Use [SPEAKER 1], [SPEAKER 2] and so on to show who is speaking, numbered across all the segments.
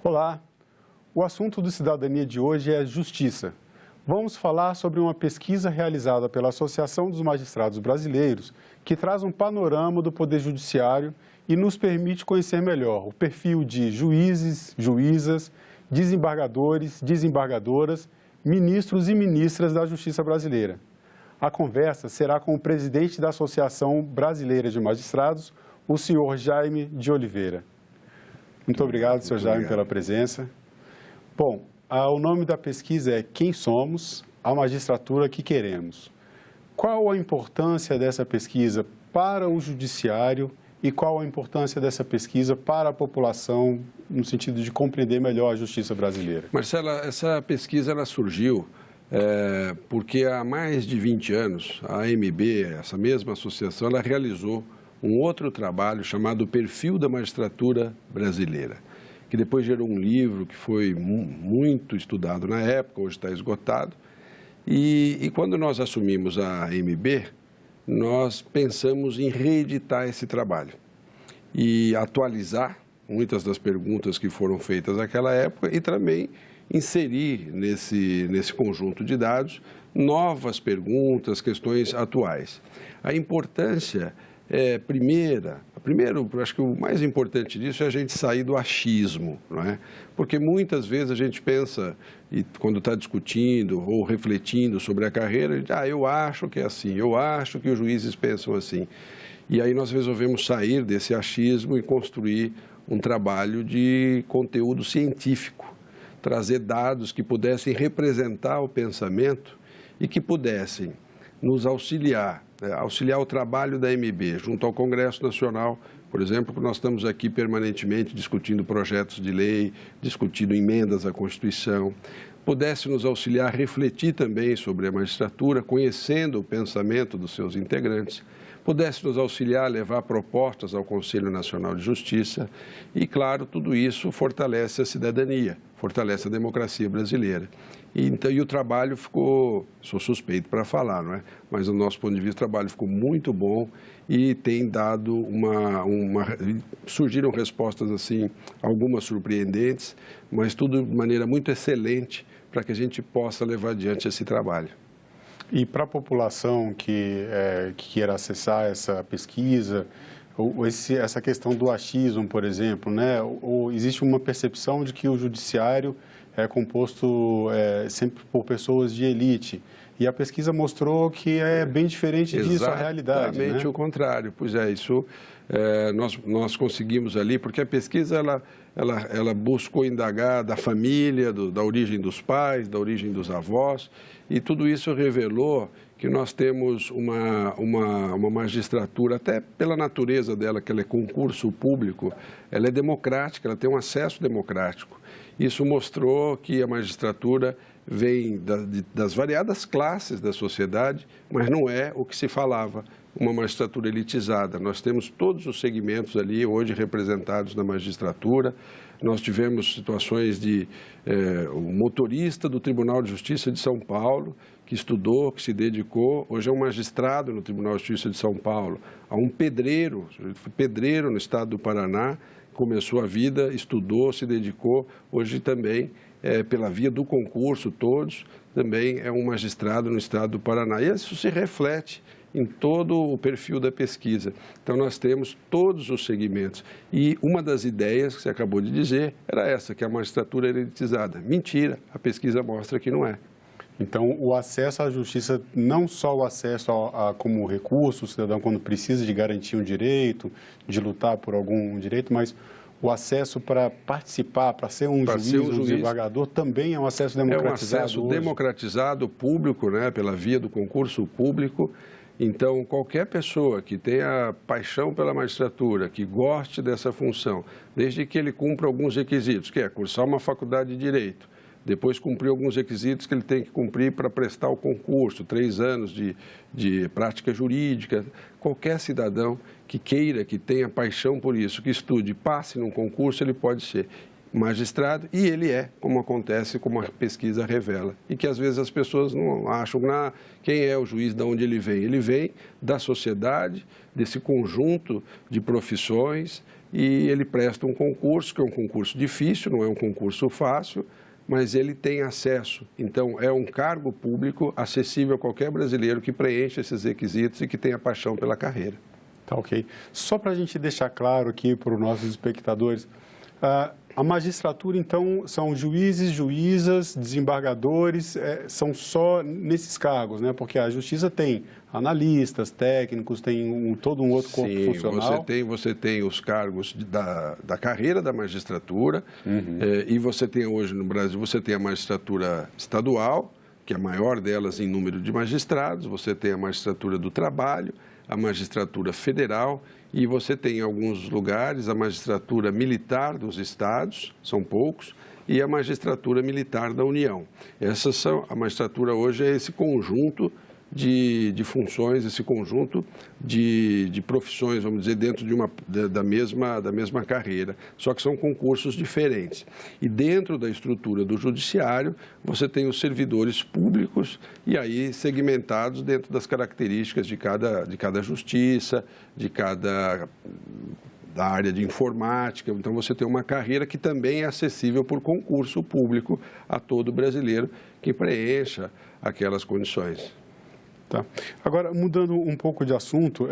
[SPEAKER 1] Olá, o assunto do Cidadania de hoje é justiça. Vamos falar sobre uma pesquisa realizada pela Associação dos Magistrados Brasileiros, que traz um panorama do Poder Judiciário e nos permite conhecer melhor o perfil de juízes, juízas, desembargadores, desembargadoras, ministros e ministras da Justiça Brasileira. A conversa será com o presidente da Associação Brasileira de Magistrados, o senhor Jaime de Oliveira. Muito obrigado, senhor Jaime, pela presença. Bom, o nome da pesquisa é Quem Somos? A Magistratura que Queremos. Qual a importância dessa pesquisa para o judiciário e qual a importância dessa pesquisa para a população no sentido de compreender melhor a justiça brasileira?
[SPEAKER 2] Marcela, essa pesquisa ela surgiu porque há mais de 20 anos a AMB, essa mesma associação, ela realizou um outro trabalho chamado Perfil da Magistratura Brasileira, que depois gerou um livro que foi muito estudado na época, hoje está esgotado. E quando nós assumimos a AMB, nós pensamos em reeditar esse trabalho e atualizar muitas das perguntas que foram feitas naquela época e também inserir nesse conjunto de dados novas perguntas, questões atuais. A importância primeiro, acho que o mais importante disso é a gente sair do achismo, não é? Porque muitas vezes a gente pensa, e quando está discutindo ou refletindo sobre a carreira, a gente, eu acho que é assim, eu acho que os juízes pensam assim. E aí nós resolvemos sair desse achismo e construir um trabalho de conteúdo científico, trazer dados que pudessem representar o pensamento e que pudessem nos auxiliar o trabalho da AMB junto ao Congresso Nacional, por exemplo, porque nós estamos aqui permanentemente discutindo projetos de lei, discutindo emendas à Constituição, pudesse nos auxiliar a refletir também sobre a magistratura, conhecendo o pensamento dos seus integrantes, pudesse nos auxiliar a levar propostas ao Conselho Nacional de Justiça e, claro, tudo isso fortalece a cidadania, fortalece a democracia brasileira. E o trabalho ficou, sou suspeito para falar, não é? Mas do nosso ponto de vista o trabalho ficou muito bom e tem dado surgiram respostas assim, algumas surpreendentes, mas tudo de maneira muito excelente para que a gente possa levar adiante esse trabalho.
[SPEAKER 1] E para a população que queira acessar essa pesquisa, essa questão do achismo, por exemplo, né? Existe uma percepção de que o judiciário é composto sempre por pessoas de elite. E a pesquisa mostrou que é bem diferente disso, a realidade.
[SPEAKER 2] Exatamente, né? O contrário. Pois é, isso nós conseguimos ali, porque a pesquisa ela buscou indagar da família, da origem dos pais, da origem dos avós, e tudo isso revelou que nós temos uma magistratura, até pela natureza dela, que ela é concurso público, ela é democrática, ela tem um acesso democrático. Isso mostrou que a magistratura vem das variadas classes da sociedade, mas não é o que se falava, uma magistratura elitizada. Nós temos todos os segmentos ali hoje representados na magistratura. Nós tivemos situações de o motorista do Tribunal de Justiça de São Paulo, que estudou, que se dedicou, hoje é um magistrado no Tribunal de Justiça de São Paulo. Há um pedreiro no estado do Paraná, começou a vida, estudou, se dedicou, hoje também, pela via do concurso, todos, também é um magistrado no estado do Paraná. E isso se reflete em todo o perfil da pesquisa. Então, nós temos todos os segmentos. E uma das ideias que você acabou de dizer era essa, que a magistratura é elitizada. Mentira, a pesquisa mostra que não é.
[SPEAKER 1] Então, o acesso à justiça, não só o acesso como recurso, o cidadão quando precisa de garantir um direito, de lutar por algum direito, mas o acesso para participar, para ser um juiz, um desembargador, também é um acesso democratizado.
[SPEAKER 2] É um acesso democratizado, público, né, pela via do concurso público. Então, qualquer pessoa que tenha paixão pela magistratura, que goste dessa função, desde que ele cumpra alguns requisitos, que é cursar uma faculdade de Direito, depois cumprir alguns requisitos que ele tem que cumprir para prestar o concurso, 3 anos de prática jurídica. Qualquer cidadão que queira, que tenha paixão por isso, que estude, passe num concurso, ele pode ser magistrado, e ele é, como acontece, como a pesquisa revela. E que às vezes as pessoas não acham, quem é o juiz, de onde ele vem? Ele vem da sociedade, desse conjunto de profissões e ele presta um concurso, que é um concurso difícil, não é um concurso fácil, mas ele tem acesso. Então, é um cargo público acessível a qualquer brasileiro que preencha esses requisitos e que tenha paixão pela carreira.
[SPEAKER 1] Tá, ok. Só para a gente deixar claro aqui para os nossos espectadores, a magistratura, então, são juízes, juízas, desembargadores, são só nesses cargos, né? Porque a justiça tem analistas, técnicos, tem todo um outro corpo funcional.
[SPEAKER 2] Você tem os cargos da carreira da magistratura, e você tem hoje no Brasil, você tem a magistratura estadual, que é a maior delas em número de magistrados, você tem a magistratura do trabalho, a magistratura federal, e você tem em alguns lugares a magistratura militar dos estados, são poucos, e a magistratura militar da União. A magistratura hoje é esse conjunto de funções, esse conjunto de profissões, vamos dizer, dentro da mesma carreira, só que são concursos diferentes. E dentro da estrutura do judiciário, você tem os servidores públicos e aí segmentados dentro das características de cada justiça, da área de informática. Então, você tem uma carreira que também é acessível por concurso público a todo brasileiro que preencha aquelas condições.
[SPEAKER 1] Tá. Agora, mudando um pouco de assunto,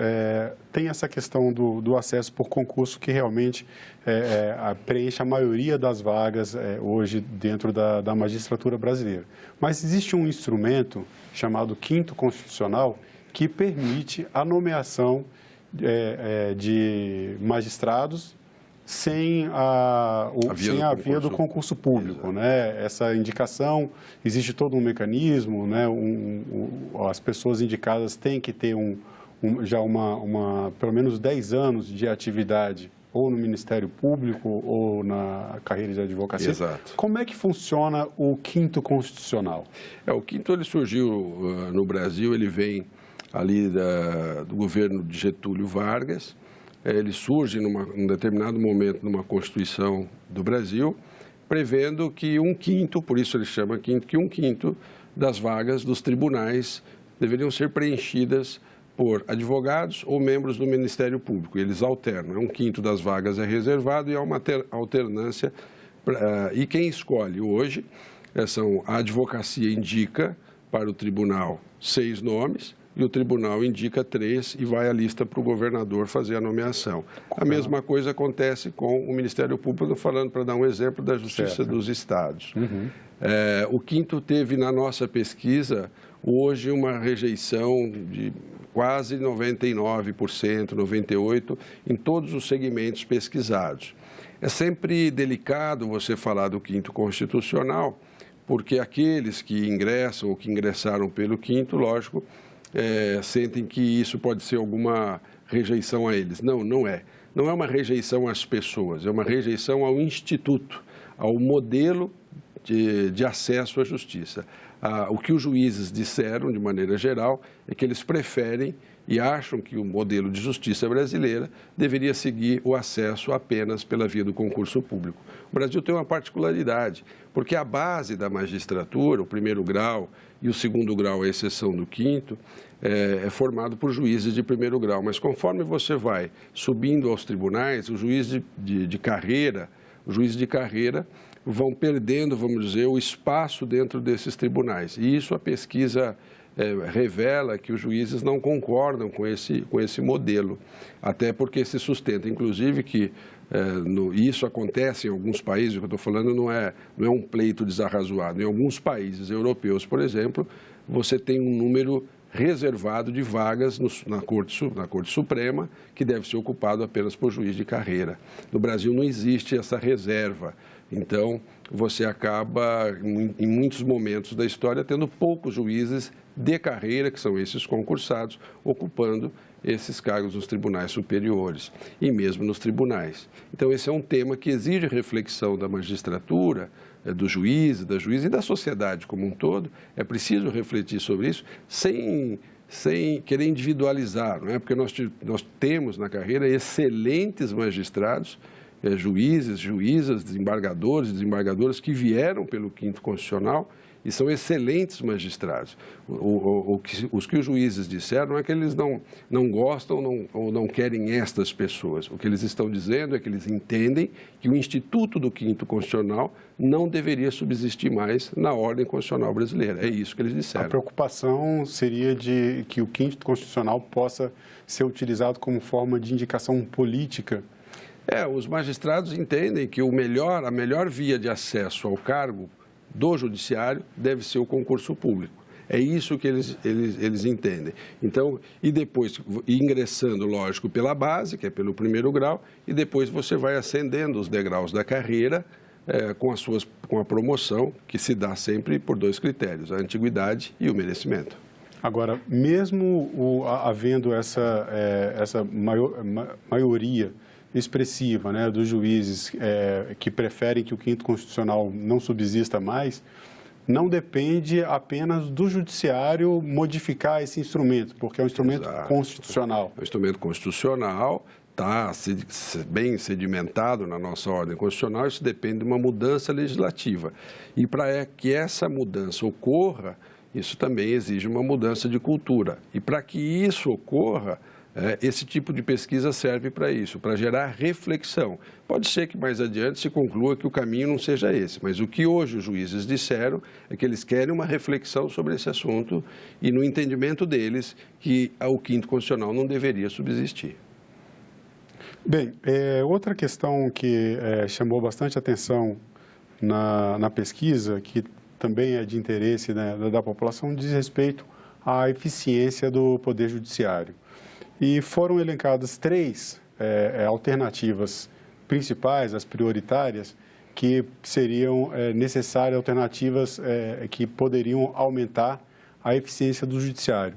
[SPEAKER 1] tem essa questão do acesso por concurso que realmente preenche a maioria das vagas hoje dentro da magistratura brasileira. Mas existe um instrumento chamado Quinto Constitucional que permite a nomeação de magistrados sem a via do concurso público, né? Essa indicação, existe todo um mecanismo, né? As pessoas indicadas têm que ter já pelo menos 10 anos de atividade ou no Ministério Público ou na carreira de advocacia.
[SPEAKER 2] Exato.
[SPEAKER 1] Como é que funciona o Quinto Constitucional?
[SPEAKER 2] O Quinto ele surgiu no Brasil, ele vem ali do governo de Getúlio Vargas. Ele surge num determinado momento numa Constituição do Brasil, prevendo que por isso ele chama quinto, que 1/5 das vagas dos tribunais deveriam ser preenchidas por advogados ou membros do Ministério Público. Eles alternam, 1/5 das vagas é reservado e há uma alternância. E quem escolhe hoje a advocacia indica para o tribunal 6 nomes, e o tribunal indica 3 e vai a lista para o governador fazer a nomeação. A mesma coisa acontece com o Ministério Público, falando para dar um exemplo da Justiça dos Estados. O Quinto teve na nossa pesquisa hoje uma rejeição de quase 99%, 98% em todos os segmentos pesquisados. É sempre delicado você falar do Quinto Constitucional, porque aqueles que ingressam ou que ingressaram pelo Quinto, lógico, sentem que isso pode ser alguma rejeição a eles. Não, não é. Não é uma rejeição às pessoas, é uma rejeição ao instituto, ao modelo de acesso à justiça. O que os juízes disseram, de maneira geral, é que eles preferem e acham que o modelo de justiça brasileira deveria seguir o acesso apenas pela via do concurso público. O Brasil tem uma particularidade, porque a base da magistratura, o primeiro grau e o segundo grau, à exceção do quinto, é formado por juízes de primeiro grau. Mas conforme você vai subindo aos tribunais, os juízes de carreira vão perdendo, vamos dizer, o espaço dentro desses tribunais. E isso a pesquisa revela que os juízes não concordam com esse modelo, até porque se sustenta, inclusive, que isso acontece em alguns países, o que eu estou falando não é um pleito desarrazoado. Em alguns países europeus, por exemplo, você tem um número reservado de vagas na Corte Suprema, que deve ser ocupado apenas por juiz de carreira. No Brasil não existe essa reserva. Então, você acaba, em muitos momentos da história, tendo poucos juízes de carreira, que são esses concursados, ocupando esses cargos nos tribunais superiores e mesmo nos tribunais. Então, esse é um tema que exige reflexão da magistratura, dos juízes, da juíza e da sociedade como um todo. É preciso refletir sobre isso sem querer individualizar, não é? Porque nós temos na carreira excelentes magistrados, juízes, juízas, desembargadores, desembargadoras que vieram pelo Quinto Constitucional e são excelentes magistrados. Os que os juízes disseram não é que eles não gostam ou não querem estas pessoas. O que eles estão dizendo é que eles entendem que o Instituto do Quinto Constitucional não deveria subsistir mais na ordem constitucional brasileira. É isso que eles disseram.
[SPEAKER 1] A preocupação seria de que o Quinto Constitucional possa ser utilizado como forma de indicação política.
[SPEAKER 2] Os magistrados entendem que a melhor via de acesso ao cargo do judiciário deve ser o concurso público. É isso que eles entendem. Então, e depois, ingressando, lógico, pela base, que é pelo primeiro grau, e depois você vai ascendendo os degraus da carreira com a promoção, que se dá sempre por 2 critérios, a antiguidade e o merecimento.
[SPEAKER 1] Agora, mesmo havendo essa maioria expressiva, né, dos juízes que preferem que o Quinto Constitucional não subsista mais, não depende apenas do judiciário modificar esse instrumento, porque é um instrumento constitucional.
[SPEAKER 2] É um instrumento constitucional, está bem sedimentado na nossa ordem constitucional, isso depende de uma mudança legislativa. E para que essa mudança ocorra, isso também exige uma mudança de cultura. E para que isso ocorra, esse tipo de pesquisa serve para isso, para gerar reflexão. Pode ser que mais adiante se conclua que o caminho não seja esse, mas o que hoje os juízes disseram é que eles querem uma reflexão sobre esse assunto e no entendimento deles que o Quinto Constitucional não deveria subsistir.
[SPEAKER 1] Bem, outra questão que chamou bastante atenção na pesquisa, que também é de interesse, né, da população, diz respeito à eficiência do Poder Judiciário. E foram elencadas 3 alternativas principais, as prioritárias, que seriam necessárias, alternativas que poderiam aumentar a eficiência do Judiciário.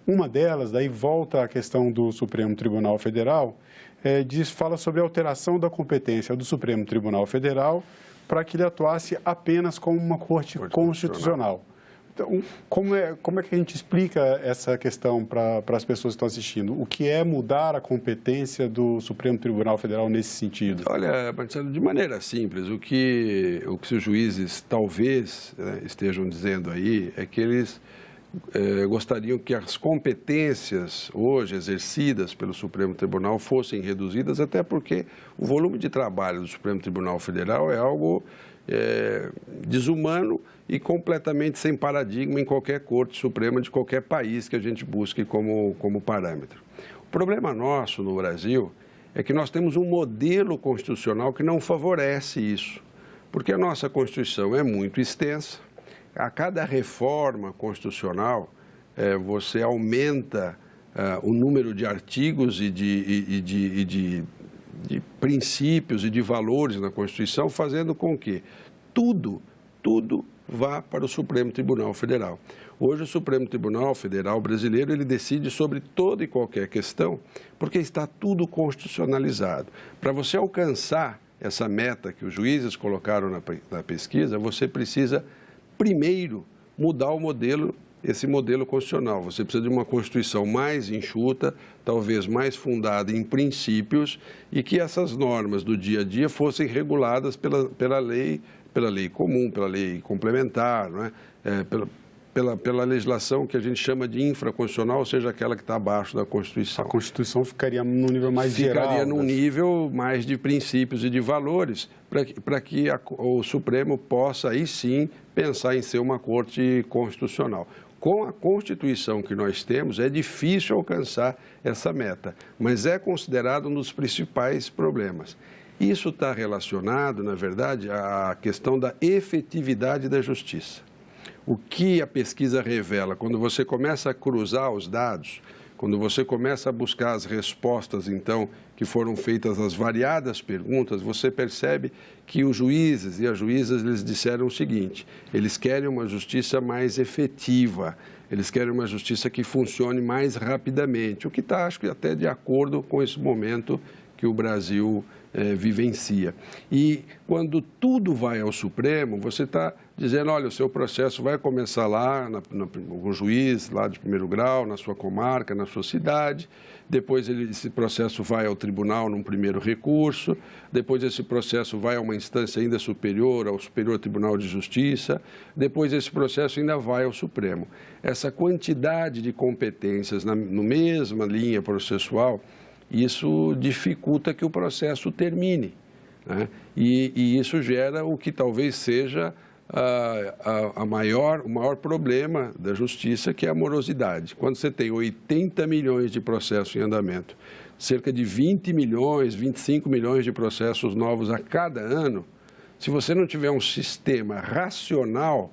[SPEAKER 1] Uma delas, daí volta à questão do Supremo Tribunal Federal, fala sobre a alteração da competência do Supremo Tribunal Federal para que ele atuasse apenas como uma corte constitucional. Então, como é que a gente explica essa questão para as pessoas que estão assistindo? O que é mudar a competência do Supremo Tribunal Federal nesse sentido?
[SPEAKER 2] Olha, Marcelo, de maneira simples, o que os juízes talvez estejam dizendo aí é que eles gostariam que as competências hoje exercidas pelo Supremo Tribunal fossem reduzidas, até porque o volume de trabalho do Supremo Tribunal Federal é algo desumano e completamente sem paradigma em qualquer Corte Suprema de qualquer país que a gente busque como parâmetro. O problema nosso no Brasil é que nós temos um modelo constitucional que não favorece isso, porque a nossa Constituição é muito extensa. A cada reforma constitucional, você aumenta o número de artigos e de princípios e de valores na Constituição, fazendo com que tudo vá para o Supremo Tribunal Federal. Hoje, o Supremo Tribunal Federal brasileiro, ele decide sobre toda e qualquer questão, porque está tudo constitucionalizado. Para você alcançar essa meta que os juízes colocaram na pesquisa, você precisa primeiro mudar esse modelo constitucional. Você precisa de uma Constituição mais enxuta, talvez mais fundada em princípios e que essas normas do dia a dia fossem reguladas pela lei comum, pela lei complementar, não é? Pela legislação que a gente chama de infraconstitucional, ou seja, aquela que está abaixo da Constituição.
[SPEAKER 1] A Constituição ficaria num nível mais geral.
[SPEAKER 2] Ficaria num nível mais de princípios e de valores, para que o Supremo possa, aí sim, pensar em ser uma Corte Constitucional. Com a Constituição que nós temos, é difícil alcançar essa meta, mas é considerado um dos principais problemas. Isso está relacionado, na verdade, à questão da efetividade da justiça. O que a pesquisa revela, quando você começa a cruzar os dados, quando você começa a buscar as respostas, então, que foram feitas às variadas perguntas, você percebe que os juízes e as juízas, eles disseram o seguinte: eles querem uma justiça mais efetiva, eles querem uma justiça que funcione mais rapidamente, o que está, acho que até de acordo com esse momento que o Brasil vivencia. E quando tudo vai ao Supremo, você está dizendo, olha, o seu processo vai começar lá, com o juiz, lá de primeiro grau, na sua comarca, na sua cidade, depois esse processo vai ao tribunal num primeiro recurso, depois esse processo vai a uma instância ainda superior, ao Superior Tribunal de Justiça, depois esse processo ainda vai ao Supremo. Essa quantidade de competências na mesma linha processual, isso dificulta que o processo termine, né? E isso gera o que talvez seja o maior problema da justiça, que é a morosidade. Quando você tem 80 milhões de processos em andamento, cerca de 20 milhões, 25 milhões de processos novos a cada ano, se você não tiver um sistema racional,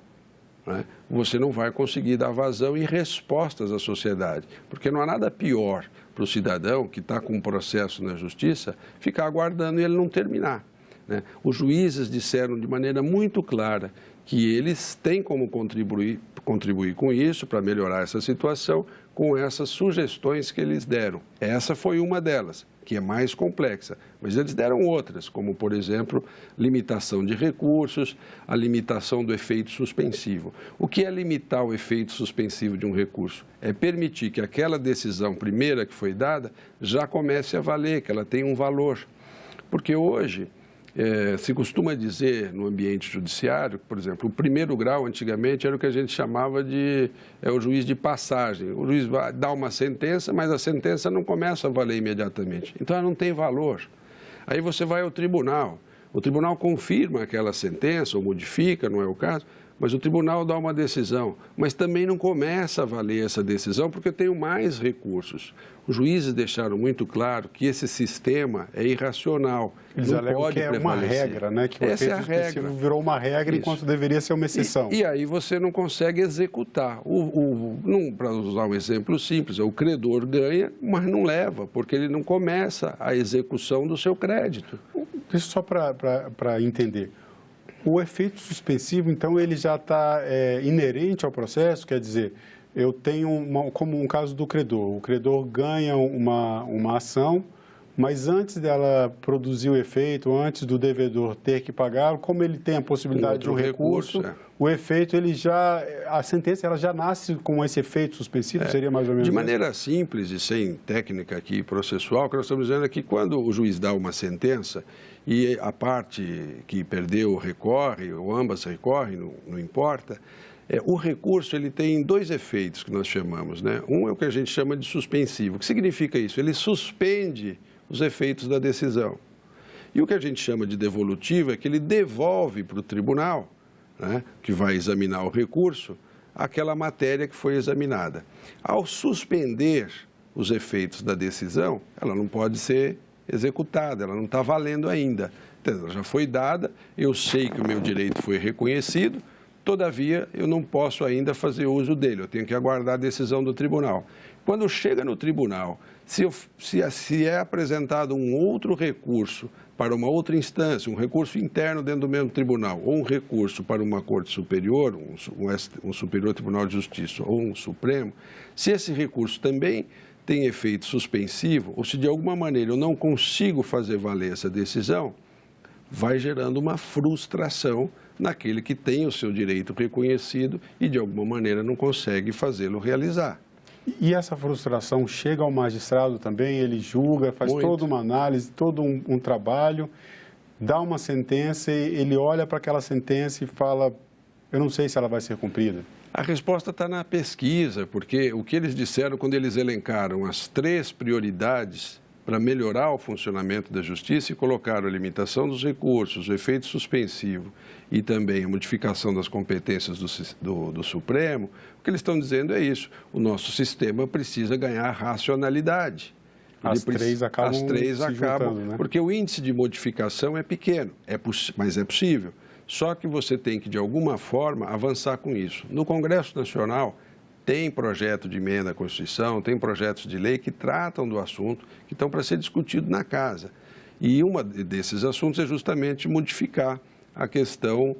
[SPEAKER 2] né, você não vai conseguir dar vazão e respostas à sociedade, porque não há nada pior para o cidadão que está com um processo na justiça ficar aguardando e ele não terminar, né? Os juízes disseram de maneira muito clara que eles têm como contribuir com isso para melhorar essa situação com essas sugestões que eles deram. Essa foi uma delas, que é mais complexa, mas eles deram outras, como, por exemplo, limitação de recursos, a limitação do efeito suspensivo. O que é limitar o efeito suspensivo de um recurso? É permitir que aquela decisão primeira que foi dada já comece a valer, que ela tenha um valor. Porque hoje se costuma dizer no ambiente judiciário, por exemplo, o primeiro grau antigamente era o que a gente chamava de o juiz de passagem. O juiz vai dar uma sentença, mas a sentença não começa a valer imediatamente. Então ela não tem valor. Aí você vai ao tribunal, o tribunal confirma aquela sentença ou modifica, não é o caso, mas o tribunal dá uma decisão, mas também não começa a valer essa decisão porque eu tenho mais recursos. Os juízes deixaram muito claro que esse sistema é irracional,
[SPEAKER 1] eles
[SPEAKER 2] não pode
[SPEAKER 1] que é uma regra, né? Que o
[SPEAKER 2] essa
[SPEAKER 1] efeito
[SPEAKER 2] é a regra.
[SPEAKER 1] suspensivo virou uma regra enquanto deveria ser uma exceção.
[SPEAKER 2] E aí você não consegue executar. Para usar um exemplo simples, o credor ganha, mas não leva, porque ele não começa a execução do seu crédito.
[SPEAKER 1] Deixa só para entender. O efeito suspensivo, então, ele já está inerente ao processo, quer dizer, eu tenho, como um caso do credor, o credor ganha uma ação, mas antes dela produzir o efeito, antes do devedor ter que pagá-lo, como ele tem a possibilidade de um recurso, o efeito, a sentença ela já nasce com esse efeito suspensivo, seria mais ou menos
[SPEAKER 2] de maneira simples e sem técnica aqui processual, o que nós estamos dizendo é que quando o juiz dá uma sentença e a parte que perdeu recorre, ou ambas recorrem, não importa, o recurso ele tem dois efeitos que nós chamamos, né? Um é o que a gente chama de suspensivo. O que significa isso? Ele suspende os efeitos da decisão. E o que a gente chama de devolutivo é que ele devolve para o tribunal, né, que vai examinar o recurso, aquela matéria que foi examinada. Ao suspender os efeitos da decisão, ela não pode ser executada, ela não está valendo ainda. Então, ela já foi dada, eu sei que o meu direito foi reconhecido, todavia eu não posso ainda fazer uso dele, eu tenho que aguardar a decisão do tribunal. Quando chega no tribunal, se é apresentado um outro recurso para uma outra instância, um recurso interno dentro do mesmo tribunal, ou um recurso para uma corte superior, um Superior Tribunal de Justiça ou um Supremo, se esse recurso também tem efeito suspensivo, ou se de alguma maneira eu não consigo fazer valer essa decisão, vai gerando uma frustração naquele que tem o seu direito reconhecido e de alguma maneira não consegue fazê-lo realizar.
[SPEAKER 1] E essa frustração chega ao magistrado também, ele julga, faz toda uma análise, todo um trabalho, dá uma sentença e ele olha para aquela sentença e fala, eu não sei se ela vai ser cumprida.
[SPEAKER 2] A resposta está na pesquisa, porque o que eles disseram quando eles elencaram as 3 prioridades para melhorar o funcionamento da justiça e colocaram a limitação dos recursos, o efeito suspensivo e também a modificação das competências do Supremo, o que eles estão dizendo é isso, o nosso sistema precisa ganhar racionalidade.
[SPEAKER 1] As três acabam,
[SPEAKER 2] juntando,
[SPEAKER 1] né?
[SPEAKER 2] Porque o índice de modificação é pequeno, mas é possível. Só que você tem que, de alguma forma, avançar com isso. No Congresso Nacional, tem projeto de emenda à Constituição, tem projetos de lei que tratam do assunto, que estão para ser discutido na casa. E um desses assuntos é justamente modificar a questão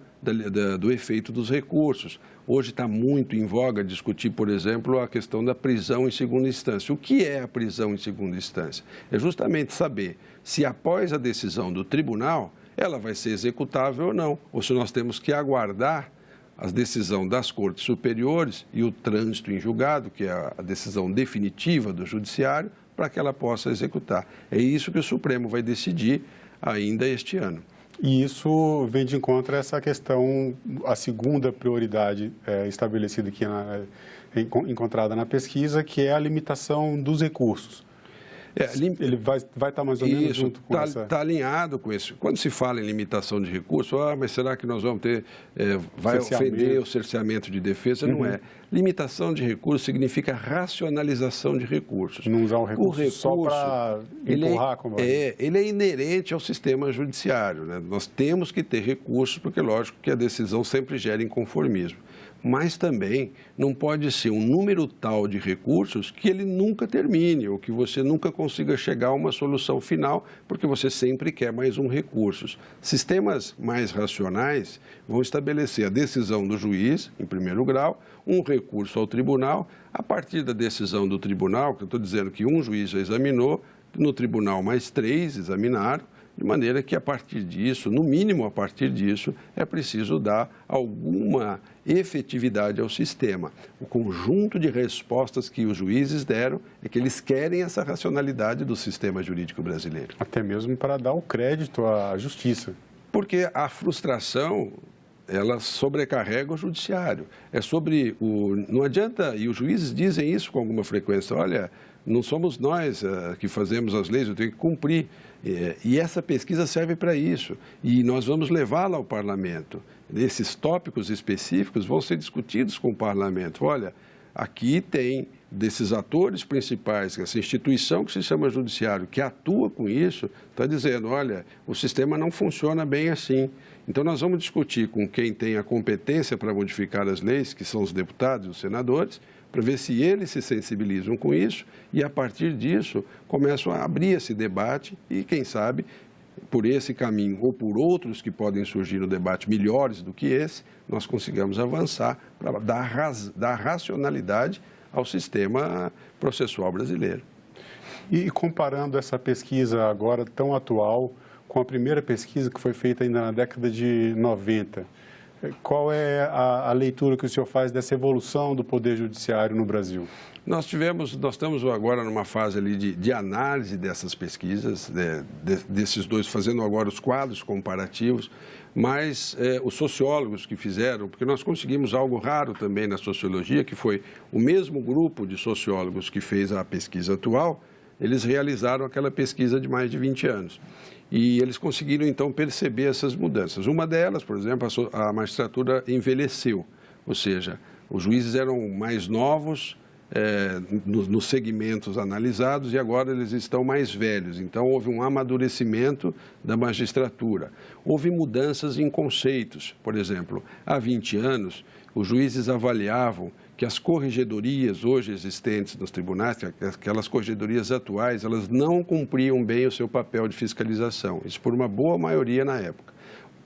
[SPEAKER 2] do efeito dos recursos. Hoje está muito em voga discutir, por exemplo, a questão da prisão em segunda instância. O que é a prisão em segunda instância? É justamente saber se após a decisão do tribunal ela vai ser executável ou não, ou se nós temos que aguardar a decisão das cortes superiores e o trânsito em julgado, que é a decisão definitiva do judiciário, para que ela possa executar. É isso que o Supremo vai decidir ainda este ano.
[SPEAKER 1] E isso vem de encontro a essa questão, a segunda prioridade estabelecida aqui, encontrada na pesquisa, que é a limitação dos recursos. Ele vai estar mais ou menos junto com essa...
[SPEAKER 2] Está alinhado com isso. Quando se fala em limitação de recursos, mas será que nós vamos ter... vai ofender o cerceamento de defesa? Não é. Limitação de recursos significa racionalização de recursos.
[SPEAKER 1] Não usar o recurso só para empurrar, como
[SPEAKER 2] ele é inerente ao sistema judiciário, né? Nós temos que ter recursos, porque, lógico, que a decisão sempre gera inconformismo. Mas também não pode ser um número tal de recursos que ele nunca termine, ou que você nunca consiga chegar a uma solução final, porque você sempre quer mais um recurso. Sistemas mais racionais vão estabelecer a decisão do juiz, em primeiro grau, um recurso ao tribunal. A partir da decisão do tribunal, que eu estou dizendo que um juiz já examinou, no tribunal mais 3 examinaram, de maneira que a partir disso, no mínimo a partir disso, é preciso dar alguma efetividade ao sistema. O conjunto de respostas que os juízes deram é que eles querem essa racionalidade do sistema jurídico brasileiro.
[SPEAKER 1] Até mesmo para dar o crédito à justiça.
[SPEAKER 2] Porque a frustração, ela sobrecarrega o judiciário. Não adianta, e os juízes dizem isso com alguma frequência, olha, não somos nós que fazemos as leis, eu tenho que cumprir. E essa pesquisa serve para isso. E nós vamos levá-la ao parlamento. Esses tópicos específicos vão ser discutidos com o parlamento. Olha, aqui tem desses atores principais, essa instituição que se chama judiciário, que atua com isso, está dizendo, olha, o sistema não funciona bem assim. Então, nós vamos discutir com quem tem a competência para modificar as leis, que são os deputados e os senadores, para ver se eles se sensibilizam com isso e, a partir disso, começam a abrir esse debate e, quem sabe, por esse caminho ou por outros que podem surgir no debate melhores do que esse, nós consigamos avançar para dar racionalidade ao sistema processual brasileiro.
[SPEAKER 1] E comparando essa pesquisa agora tão atual com a primeira pesquisa que foi feita ainda na década de 90, qual é a leitura que o senhor faz dessa evolução do Poder Judiciário no Brasil?
[SPEAKER 2] Nós estamos agora numa fase ali de análise dessas pesquisas, desses dois, fazendo agora os quadros comparativos, mas os sociólogos que fizeram, porque nós conseguimos algo raro também na sociologia, que foi o mesmo grupo de sociólogos que fez a pesquisa atual, eles realizaram aquela pesquisa de mais de 20 anos. E eles conseguiram, então, perceber essas mudanças. Uma delas, por exemplo, a magistratura envelheceu, ou seja, os juízes eram mais novos nos segmentos analisados e agora eles estão mais velhos. Então, houve um amadurecimento da magistratura. Houve mudanças em conceitos. Por exemplo, há 20 anos, os juízes avaliavam que as corregedorias hoje existentes nos tribunais, aquelas corregedorias atuais, elas não cumpriam bem o seu papel de fiscalização. Isso por uma boa maioria na época.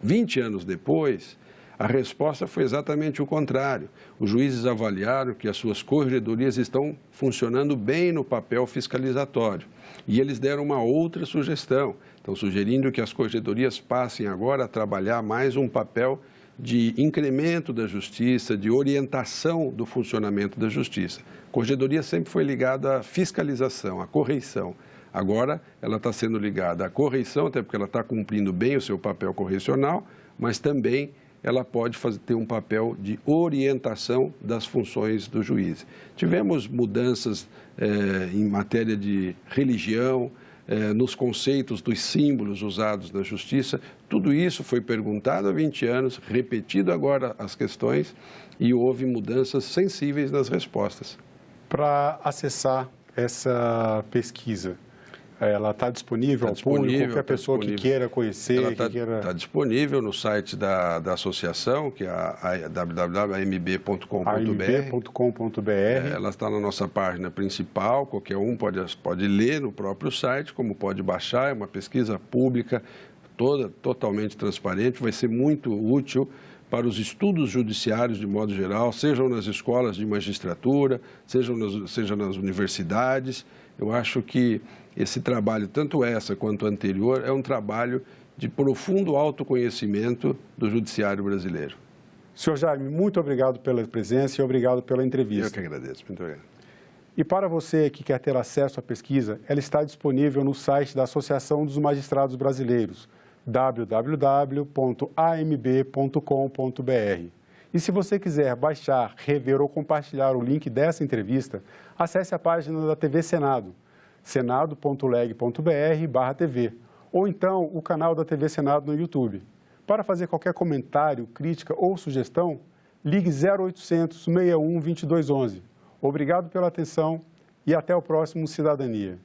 [SPEAKER 2] 20 anos depois, a resposta foi exatamente o contrário. Os juízes avaliaram que as suas corregedorias estão funcionando bem no papel fiscalizatório. E eles deram uma outra sugestão. Estão sugerindo que as corregedorias passem agora a trabalhar mais um papel de incremento da justiça, de orientação do funcionamento da justiça. A corregedoria sempre foi ligada à fiscalização, à correição. Agora, ela está sendo ligada à correição, até porque ela está cumprindo bem o seu papel correcional, mas também ela pode ter um papel de orientação das funções do juiz. Tivemos mudanças em matéria de religião, nos conceitos dos símbolos usados na justiça. Tudo isso foi perguntado há 20 anos, repetido agora as questões e houve mudanças sensíveis nas respostas.
[SPEAKER 1] Para acessar essa pesquisa, ela está disponível ao público, qualquer pessoa que queira conhecer?
[SPEAKER 2] Ela está disponível no site da associação, que é www.amb.com.br. Ela está na nossa página principal, qualquer um pode ler no próprio site, como pode baixar, é uma pesquisa pública, totalmente transparente, vai ser muito útil para os estudos judiciários de modo geral, sejam nas escolas de magistratura, seja nas universidades. Eu acho que esse trabalho, tanto essa quanto o anterior, é um trabalho de profundo autoconhecimento do judiciário brasileiro.
[SPEAKER 1] Senhor Jaime, muito obrigado pela presença e obrigado pela entrevista.
[SPEAKER 2] Eu que agradeço. Muito obrigado.
[SPEAKER 1] E para você que quer ter acesso à pesquisa, ela está disponível no site da Associação dos Magistrados Brasileiros, www.amb.com.br. E se você quiser baixar, rever ou compartilhar o link dessa entrevista, acesse a página da TV Senado, senado.leg.br/TV, ou então o canal da TV Senado no YouTube. Para fazer qualquer comentário, crítica ou sugestão, ligue 0800 61 2211. Obrigado pela atenção e até o próximo Cidadania.